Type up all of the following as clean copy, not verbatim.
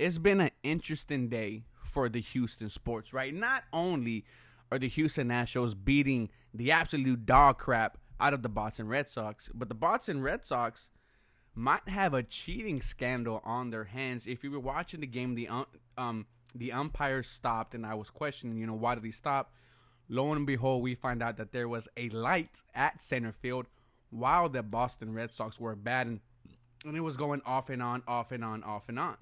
it's been an interesting day for the Houston sports, right? Not only are the Houston Nationals beating the absolute dog crap out of the Boston Red Sox, but the Boston Red Sox might have a cheating scandal on their hands. If you were watching the game, the umpire stopped, and I was questioning, why did he stop? Lo and behold, we find out that there was a light at center field while the Boston Red Sox were batting, and it was going off and on, off and on, off and on.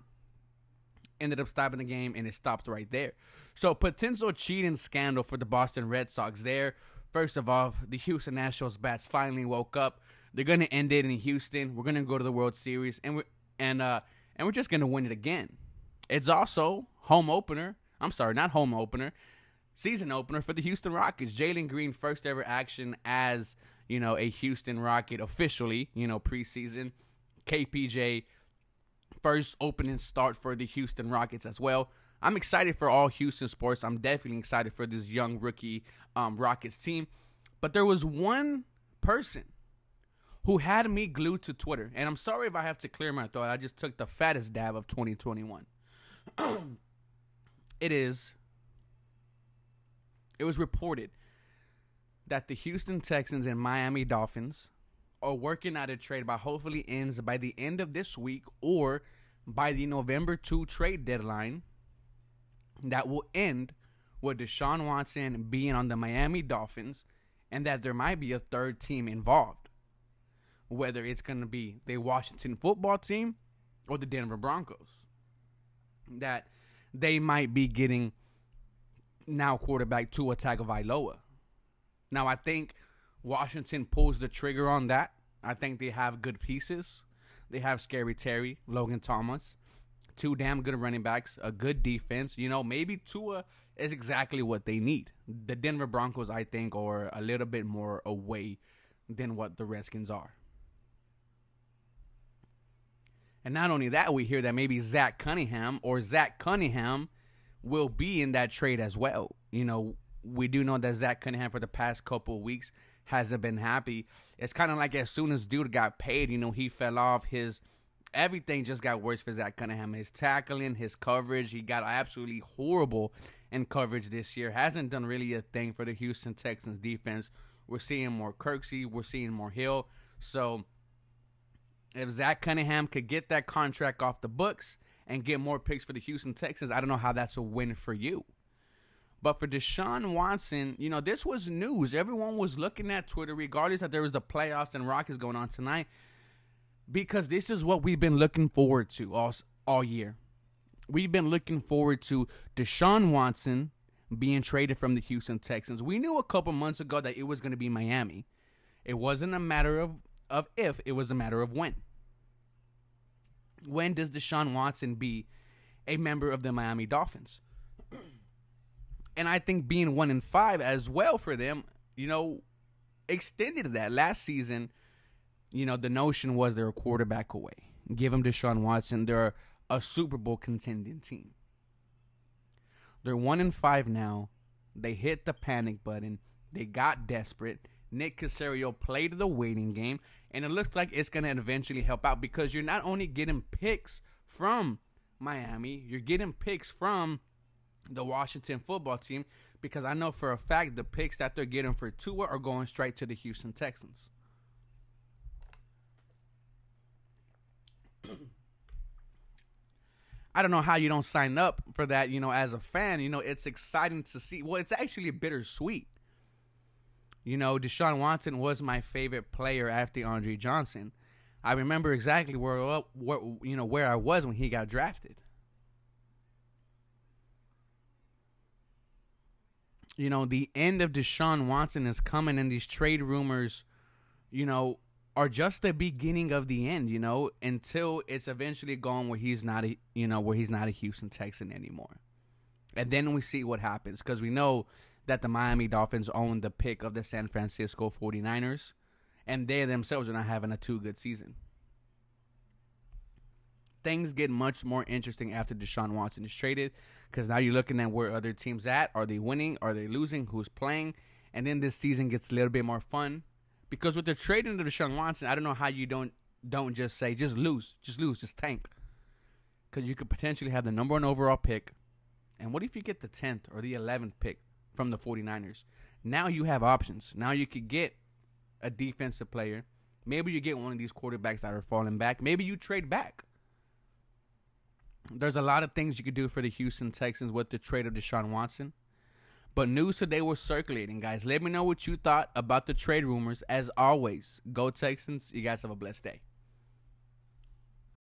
Ended up stopping the game, and it stopped right there. So, potential cheating scandal for the Boston Red Sox there. First of all, the Houston Nationals bats finally woke up. They're gonna end it in Houston. We're gonna go to the World Series, and we're just gonna win it again. It's also home opener. I'm sorry, not home opener. Season opener for the Houston Rockets. Jalen Green first ever action as a Houston Rocket officially. Preseason. KPJ first opening start for the Houston Rockets as well. I'm excited for all Houston sports. I'm definitely excited for this young rookie Rockets team. But there was one person who had me glued to Twitter. And I'm sorry if I have to clear my throat. I just took the fattest dab of 2021. It was reported that the Houston Texans and Miami Dolphins are working out a trade by hopefully ends by the end of this week or by the November 2 trade deadline that will end with Deshaun Watson being on the Miami Dolphins, and that there might be a third team involved. Whether it's going to be the Washington football team or the Denver Broncos. That they might be getting now quarterback Tua Tagovailoa. Now, I think Washington pulls the trigger on that. I think they have good pieces. They have Scary Terry, Logan Thomas, two damn good running backs, a good defense. Maybe Tua is exactly what they need. The Denver Broncos, I think, are a little bit more away than what the Redskins are. And not only that, we hear that maybe Zach Cunningham will be in that trade as well. We do know that Zach Cunningham for the past couple of weeks hasn't been happy. It's kind of like as soon as dude got paid, he fell off. Everything just got worse for Zach Cunningham. His tackling, his coverage, he got absolutely horrible in coverage this year. Hasn't done really a thing for the Houston Texans defense. We're seeing more Kirksey. We're seeing more Hill. So if Zach Cunningham could get that contract off the books and get more picks for the Houston Texans, I don't know how that's a win for you. But for Deshaun Watson, this was news. Everyone was looking at Twitter, regardless that there was the playoffs and Rockets going on tonight, because this is what we've been looking forward to all year. We've been looking forward to Deshaun Watson being traded from the Houston Texans. We knew a couple months ago that it was going to be Miami. It wasn't a matter of if, it was a matter of when. When does Deshaun Watson be a member of the Miami Dolphins? And I think being 1-5 as well for them, extended that. Last season, the notion was they're a quarterback away. Give them Deshaun Watson. They're a Super Bowl contending team. They're 1-5 now. They hit the panic button. They got desperate. Nick Caserio played the waiting game, and it looks like it's going to eventually help out because you're not only getting picks from Miami, you're getting picks from the Washington football team, because I know for a fact the picks that they're getting for Tua are going straight to the Houston Texans. I don't know how you don't sign up for that, as a fan. It's exciting to see. Well, it's actually bittersweet. Deshaun Watson was my favorite player after Andre Johnson. I remember exactly where I was when he got drafted. The end of Deshaun Watson is coming, and these trade rumors, are just the beginning of the end, until it's eventually gone where he's not a Houston Texan anymore. And then we see what happens, because we know that the Miami Dolphins own the pick of the San Francisco 49ers, and they themselves are not having a too good season. Things get much more interesting after Deshaun Watson is traded, because now you're looking at where other teams at. Are they winning? Are they losing? Who's playing? And then this season gets a little bit more fun, because with the trading of Deshaun Watson, I don't know how you don't just say just lose, just tank. because you could potentially have the number 1 overall pick. And what if you get the 10th or the 11th pick from the 49ers? Now you have options. Now you could get a defensive player. Maybe you get one of these quarterbacks that are falling back. Maybe you trade back. There's a lot of things you could do for the Houston Texans with the trade of Deshaun Watson. But news today was circulating, guys. Let me know what you thought about the trade rumors. As always, go Texans. You guys have a blessed day.